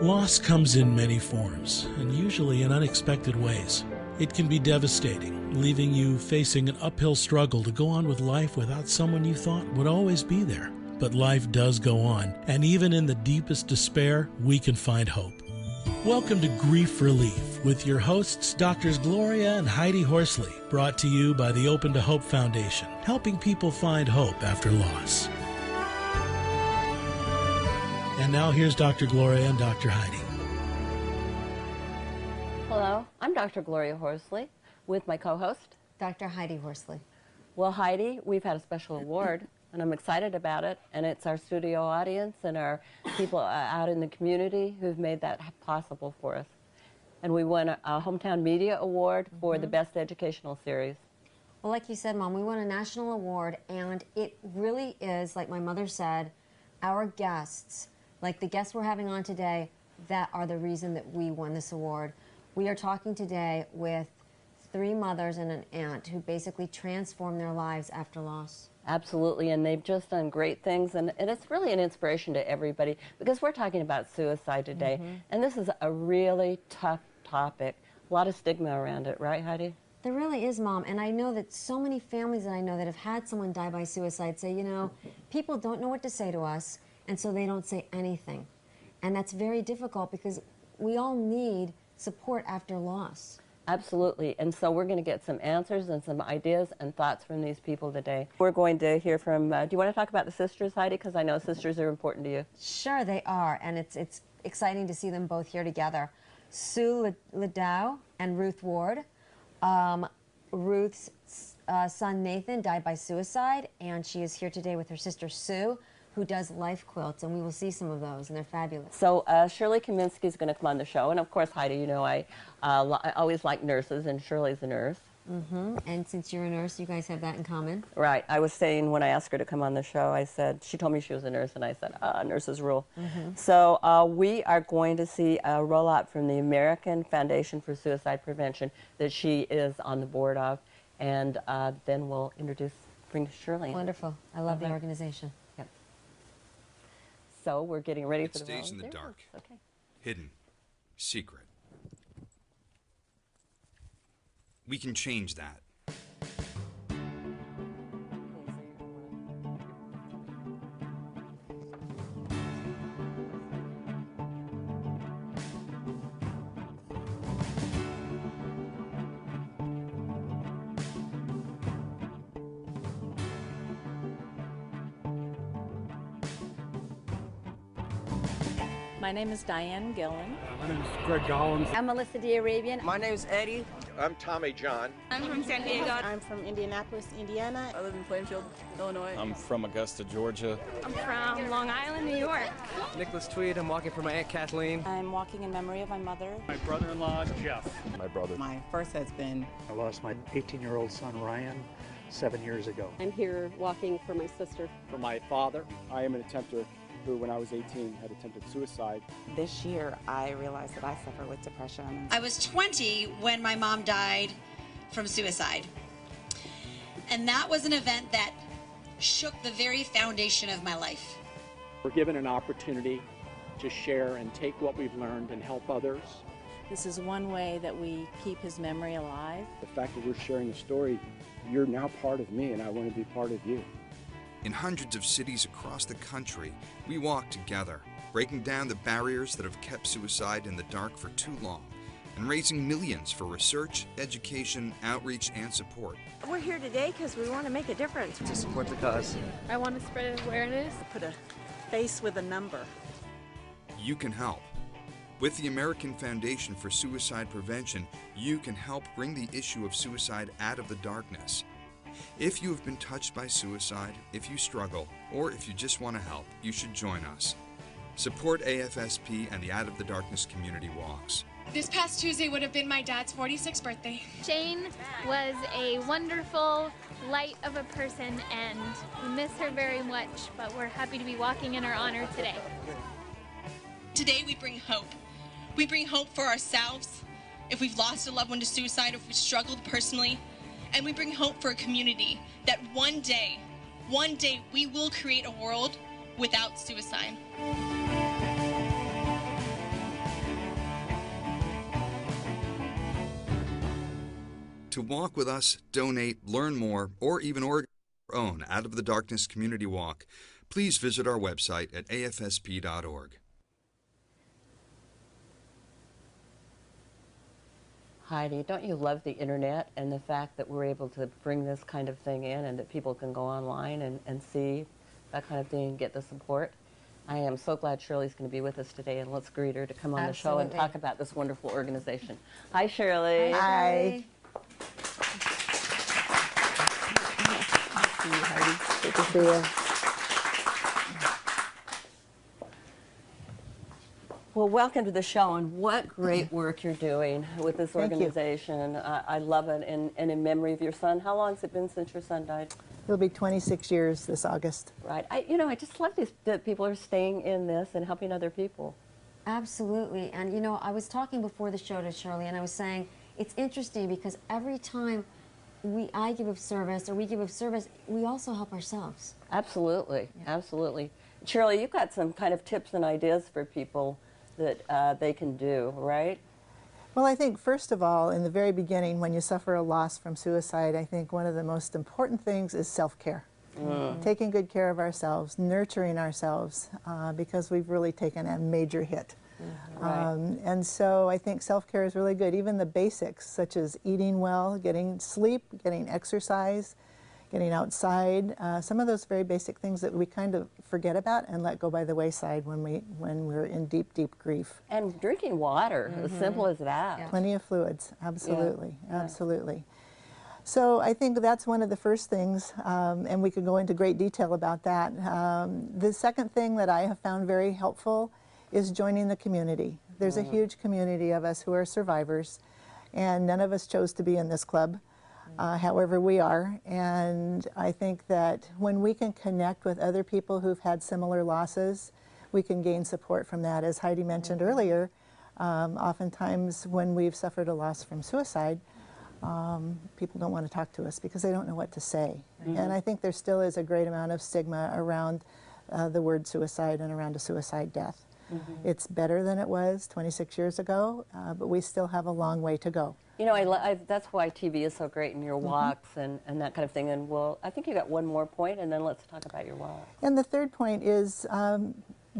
Loss comes in many forms, and usually in unexpected ways. It can be devastating, leaving you facing an uphill struggle to go on with life without someone you thought would always be there. But life does go on, and even in the deepest despair, we can find hope. Welcome to Grief Relief with your hosts, Drs. Gloria and Heidi Horsley, brought to you by the Open to Hope Foundation, helping people find hope after loss. And now here's Dr. Gloria and Dr. Heidi. Hello, I'm Dr. Gloria Horsley with my co-host, Dr. Heidi Horsley. Well, Heidi, we've had a special award, and I'm excited about it, and it's our studio audience and our people out in the community who've made that possible for us. And we won a Hometown Media Award for the Best Educational Series. Well, like you said, Mom, we won a national award, and it really is, like my mother said, our guests, like the guests we're having on today, that are the reason that we won this award. We are talking today with 3 mothers and an aunt who basically transformed their lives after loss. Absolutely, and they've just done great things, and it's really an inspiration to everybody, because we're talking about suicide today, and this is a really tough topic. A lot of stigma around it, right, Heidi? There really is, Mom, and I know that so many families that I know that have had someone die by suicide say, you know, people don't know what to say to us, and so they don't say anything. And that's very difficult because we all need support after loss. Absolutely, and so we're going to get some answers and some ideas and thoughts from these people today. We're going to hear from, do you want to talk about the sisters, Heidi? Because I know sisters are important to you. Sure, they are, and it's exciting to see them both here together. Sue Ladow and Ruth Ward. Ruth's son Nathan died by suicide, and she is here today with her sister Sue, who does life quilts, and we will see some of those, and they're fabulous. So Shirley Kaminsky is going to come on the show, and of course, Heidi, you know I always like nurses, and Shirley's a nurse. And since you're a nurse, you guys have that in common. Right. I was saying when I asked her to come on the show, I said, she told me she was a nurse, and I said, nurses rule. So we are going to see a rollout from the American Foundation for Suicide Prevention that she is on the board of, and then we'll bring Shirley in. Wonderful. I love the organization. Yep. So we're getting ready It's for the staged in the dark, Okay. hidden, secret. We can change that. My name is Diane Gillen. My name is Greg Gollins. I'm Melissa DeArabian. My name's Eddie. I'm Tommy John. I'm from San Diego. I'm from Indianapolis, Indiana. I live in Plainfield, Illinois. I'm from Augusta, Georgia. I'm from Long Island, New York. Nicholas Tweed. I'm walking for my Aunt Kathleen. I'm walking in memory of my mother. My brother-in-law, Jeff. My brother. My first husband. I lost my 18-year-old son, Ryan, 7 years ago. I'm here walking for my sister. For my father, I am an attempter who, when I was 18, had attempted suicide. This year, I realized that I suffer with depression. I was 20 when my mom died from suicide. And that was an event that shook the very foundation of my life. We're given an opportunity to share and take what we've learned and help others. This is one way that we keep his memory alive. The fact that we're sharing a story, you're now part of me, and I want to be part of you. In hundreds of cities across the country, we walk together, breaking down the barriers that have kept suicide in the dark for too long, and raising millions for research, education, outreach, and support. We're here today because we want to make a difference. To support the cause. I want to spread awareness. Put a face with a number. You can help. With the American Foundation for Suicide Prevention, you can help bring the issue of suicide out of the darkness. If you have been touched by suicide, if you struggle, or if you just want to help, you should join us. Support AFSP and the Out of the Darkness community walks. This past Tuesday would have been my dad's 46th birthday. Jane was a wonderful light of a person, and we miss her very much, but we're happy to be walking in her honor today. Today we bring hope. We bring hope for ourselves, if we've lost a loved one to suicide, if we've struggled personally, and we bring hope for a community that one day we will create a world without suicide. To walk with us, donate, learn more, or even organize your own Out of the Darkness community walk, please visit our website at afsp.org. Heidi, don't you love the internet and the fact that we're able to bring this kind of thing in and that people can go online and see that kind of thing and get the support? I am so glad Shirley's going to be with us today, and let's greet her to come on the show and talk about this wonderful organization. Hi, Shirley. Hi. Heidi. Good to see you. Well, welcome to the show, and what great work you're doing with this organization. I love it, and in memory of your son. How long has it been since your son died? It'll be 26 years this August. Right. I just love that people are staying in this and helping other people. Absolutely. And, I was talking before the show to Shirley, and I was saying it's interesting because every time I give of service or we give of service, we also help ourselves. Absolutely. Yeah. Absolutely. Shirley, you've got some kind of tips and ideas for people that they can do, right? Well, I think first of all, in the very beginning, when you suffer a loss from suicide, I think one of the most important things is self-care. Taking good care of ourselves, nurturing ourselves, because we've really taken a major hit. Right. And so I think self-care is really good. Even the basics, such as eating well, getting sleep, getting exercise, getting outside, some of those very basic things that we kind of forget about and let go by the wayside when we're in deep, deep grief. And drinking water, as simple as that. Yeah. Plenty of fluids, absolutely, Yeah. absolutely. So I think that's one of the first things, and we could go into great detail about that. The second thing that I have found very helpful is joining the community. There's a huge community of us who are survivors, and none of us chose to be in this club. However, we are, and I think that when we can connect with other people who've had similar losses, we can gain support from that. As Heidi mentioned earlier, oftentimes when we've suffered a loss from suicide, people don't want to talk to us because they don't know what to say. And I think there still is a great amount of stigma around the word suicide and around a suicide death. It's better than it was 26 years ago, but we still have a long way to go. That's why TV is so great in your walks and that kind of thing. And I think you got one more point, and then let's talk about your walk. And the third point is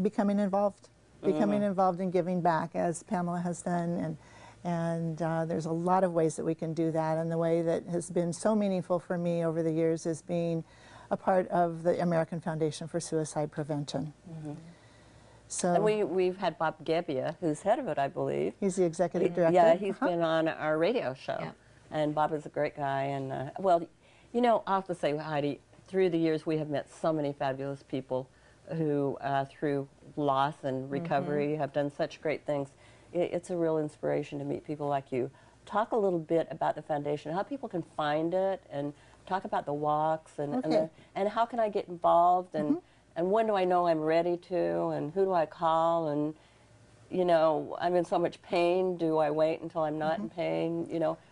becoming involved. Becoming involved in giving back, as Pamela has done, and there's a lot of ways that we can do that. And the way that has been so meaningful for me over the years is being a part of the American Foundation for Suicide Prevention. So, and we've had Bob Gebbia, who's head of it, I believe. He's the executive director. Yeah, he's been on our radio show. Yeah. And Bob is a great guy. And, well, I'll have to say, Heidi, through the years we have met so many fabulous people who, through loss and recovery, have done such great things. It's a real inspiration to meet people like you. Talk a little bit about the foundation, how people can find it, and talk about the walks, and how can I get involved, and when do I know I'm ready to, and who do I call, and, I'm in so much pain. Do I wait until I'm not in pain?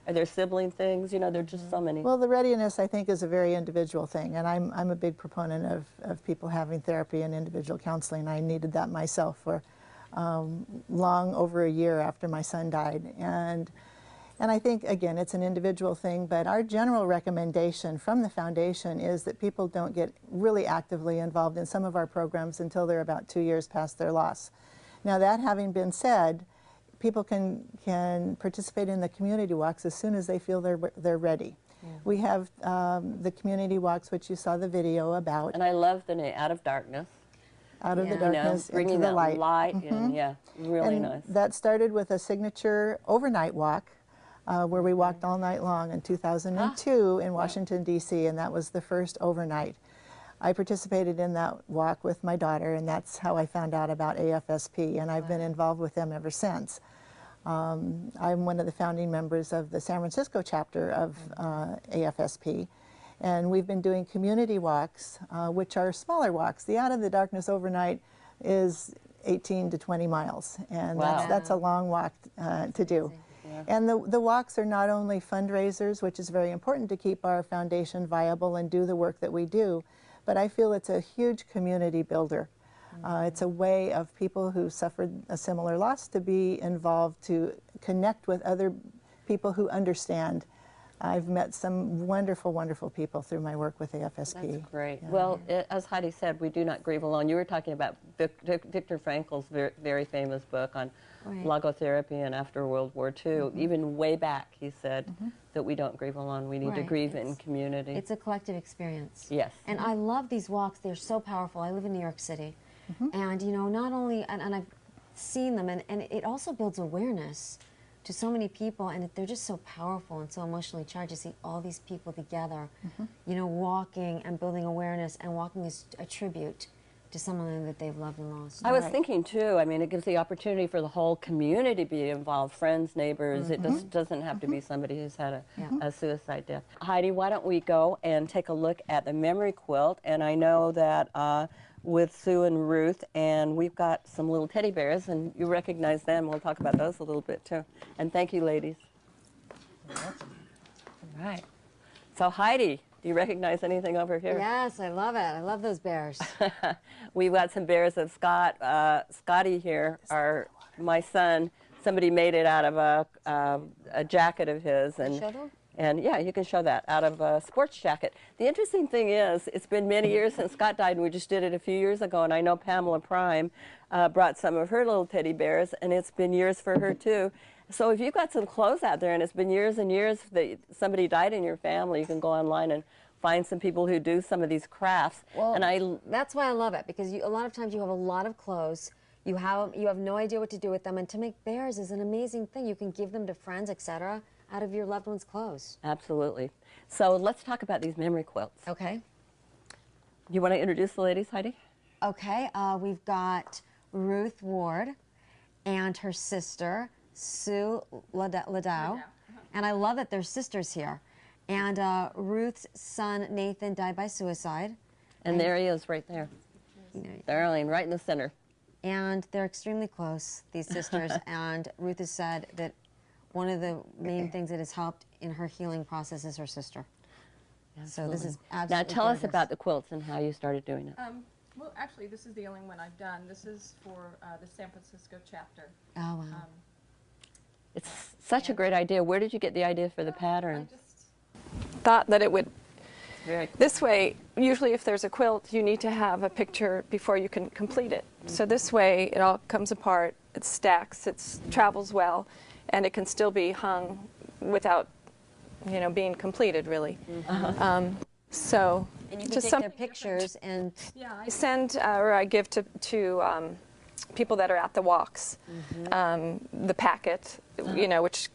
Are there sibling things? There are just so many. Well, the readiness, I think, is a very individual thing, and I'm a big proponent of people having therapy and individual counseling. I needed that myself for long over a year after my son died, and I think, again, it's an individual thing, but our general recommendation from the foundation is that people don't get really actively involved in some of our programs until they're about 2 years past their loss. Now, that having been said, people can participate in the community walks as soon as they feel they're ready. We have the community walks, which you saw the video about. And I love the name, Out of Darkness. Out of the darkness bringing into the that light. And really nice. That started with a signature overnight walk where we walked all night long in 2002 in Washington, D.C., and that was the first overnight. I participated in that walk with my daughter, and that's how I found out about AFSP, and I've been involved with them ever since. I'm one of the founding members of the San Francisco chapter of AFSP, and we've been doing community walks, which are smaller walks. The Out of the Darkness overnight is 18 to 20 miles, and that's a long walk to do. And the walks are not only fundraisers, which is very important to keep our foundation viable and do the work that we do, but I feel it's a huge community builder. It's a way of people who suffered a similar loss to be involved, to connect with other people who understand I've met some wonderful, wonderful people through my work with AFSP. That's great. Yeah. Well, as Heidi said, we do not grieve alone. You were talking about Viktor Frankl's very famous book on logotherapy and after World War II. Even way back, he said that we don't grieve alone. We need to grieve in community. It's a collective experience. Yes. And I love these walks. They're so powerful. I live in New York City. And, you know, not only, and I've seen them, and it also builds awareness to so many people, and they're just so powerful and so emotionally charged to see all these people together, you know, walking and building awareness, and walking is a tribute to someone that they've loved and lost. I was thinking, too, I mean, it gives the opportunity for the whole community to be involved, friends, neighbors. It just doesn't have to be somebody who's had a suicide death. Heidi, why don't we go and take a look at the Memory Quilt, and I know that with Sue and Ruth, and we've got some little teddy bears, and you recognize them. We'll talk about those a little bit, too. And thank you, ladies. All right. So, Heidi, do you recognize anything over here? Yes, I love it. I love those bears. We've got some bears of Scott. Scotty here, my son, somebody made it out of a jacket of his. And, show them? And yeah, you can show that, out of a sports jacket. The interesting thing is, it's been many years since Scott died, and we just did it a few years ago, and I know Pamela Prime brought some of her little teddy bears, and it's been years for her too. So if you've got some clothes out there and it's been years and years that somebody died in your family, you can go online and find some people who do some of these crafts. Well, and that's why I love it, because a lot of times you have a lot of clothes, you have no idea what to do with them, and to make bears is an amazing thing. You can give them to friends, etc., out of your loved one's clothes. Absolutely. So let's talk about these memory quilts. Okay. You want to introduce the ladies, Heidi? Okay, we've got Ruth Ward and her sister, Sue Ladow. And I love that they're sisters here. And Ruth's son, Nathan, died by suicide. And there he is right there. Darling, right in the center. And they're extremely close, these sisters. And Ruth has said that one of the main things that has helped in her healing process is her sister. Absolutely. So this is absolutely Now tell us about the quilts and how you started doing it. Well, actually, this is the only one I've done. This is for the San Francisco chapter. Oh, wow. It's such a great idea. Where did you get the idea for the pattern? I just thought that it would, this way, usually if there's a quilt, you need to have a picture before you can complete it. So this way, it all comes apart, it stacks, it travels well, and it can still be hung without, you know, being completed, really. So and you can take their pictures and I send or I give to people that are at the walks the packet, you know, which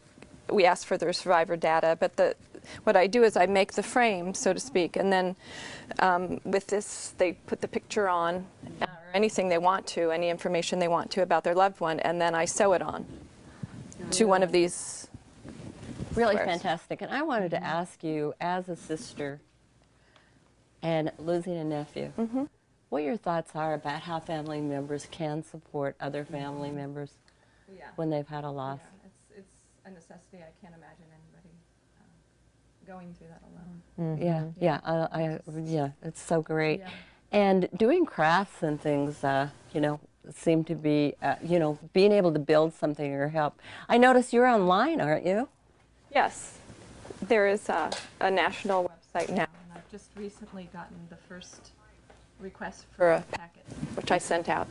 we ask for their survivor data. But what I do is I make the frame, so to speak, and then with this they put the picture on, or anything they want to, any information they want to about their loved one, and then I sew it on to one of these. Really squares. fantastic. And I wanted to ask you, as a sister and losing a nephew, what your thoughts are about how family members can support other family members when they've had a loss. Yeah, it's a necessity. I can't imagine anybody going through that alone. Yeah, it's so great. Yeah. And doing crafts and things, you know, seem to be, you know, being able to build something or help. I notice you're online, aren't you? Yes, there is a national website now, and I've just recently gotten the first request for a packet, which I sent out.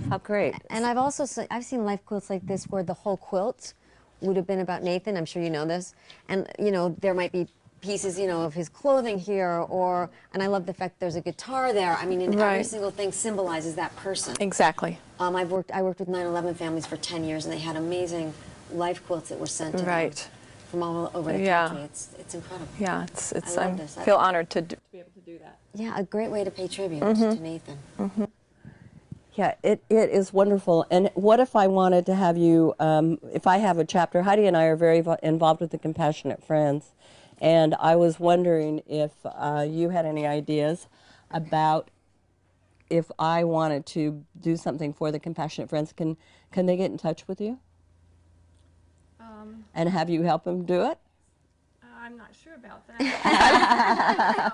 How great. And I've also I've seen life quilts like this where the whole quilt would have been about Nathan. I'm sure you know this. And, you know, there might be pieces, you know, of his clothing here, and I love the fact there's a guitar there. I mean, and every single thing symbolizes that person. Exactly. I worked with 9/11 families for 10 years, and they had amazing life quilts that were sent to them from all over the country. It's incredible. Yeah, I feel honored to be able to do that. Yeah, a great way to pay tribute to Nathan. Yeah, it is wonderful. And what if I wanted to have you, if I have a chapter, Heidi and I are very involved with the Compassionate Friends, and I was wondering if you had any ideas about if I wanted to do something for the Compassionate Friends, can they get in touch with you? And have you help them do it? I'm not sure about that.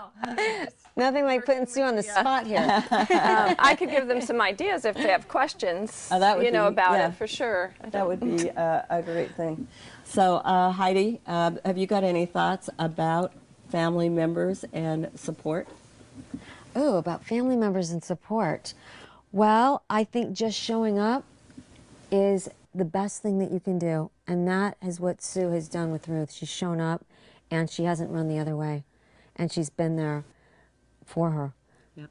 Nothing like putting Sue on the spot here. I could give them some ideas if they have questions, that would about yeah. it for sure. That would be a great thing. So, Heidi, have you got any thoughts about family members and support? Oh, about family members and support. Well, I think just showing up is the best thing that you can do. And that is what Sue has done with Ruth. She's shown up and she hasn't run the other way. And she's been there for her. Yep.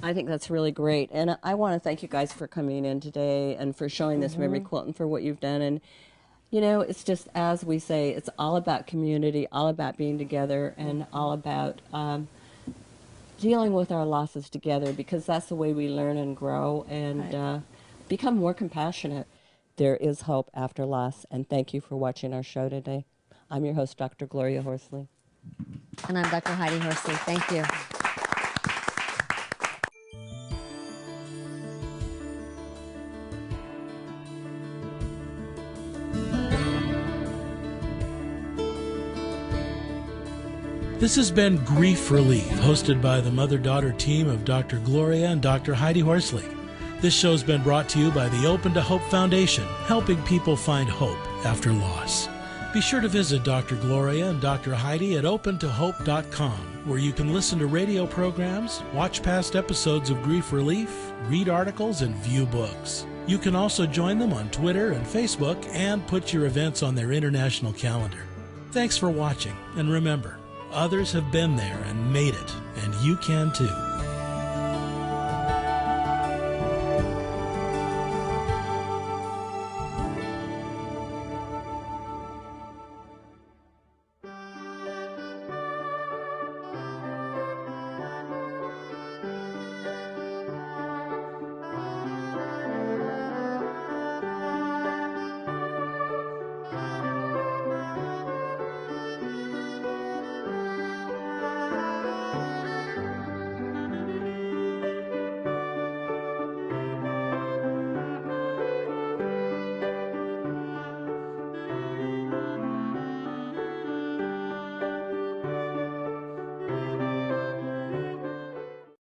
I think that's really great. And I want to thank you guys for coming in today and for showing this Memory Quilt and for what you've done. And, you know, it's just, as we say, it's all about community, all about being together, and all about dealing with our losses together, because that's the way we learn and grow and become more compassionate. There is hope after loss, and thank you for watching our show today. I'm your host, Dr. Gloria Horsley. And I'm Dr. Heidi Horsley. Thank you. This has been Grief Relief, hosted by the mother-daughter team of Dr. Gloria and Dr. Heidi Horsley. This show's been brought to you by the Open to Hope Foundation, helping people find hope after loss. Be sure to visit Dr. Gloria and Dr. Heidi at opentohope.com, where you can listen to radio programs, watch past episodes of Grief Relief, read articles, and view books. You can also join them on Twitter and Facebook and put your events on their international calendar. Thanks for watching, and remember, others have been there and made it, and you can too.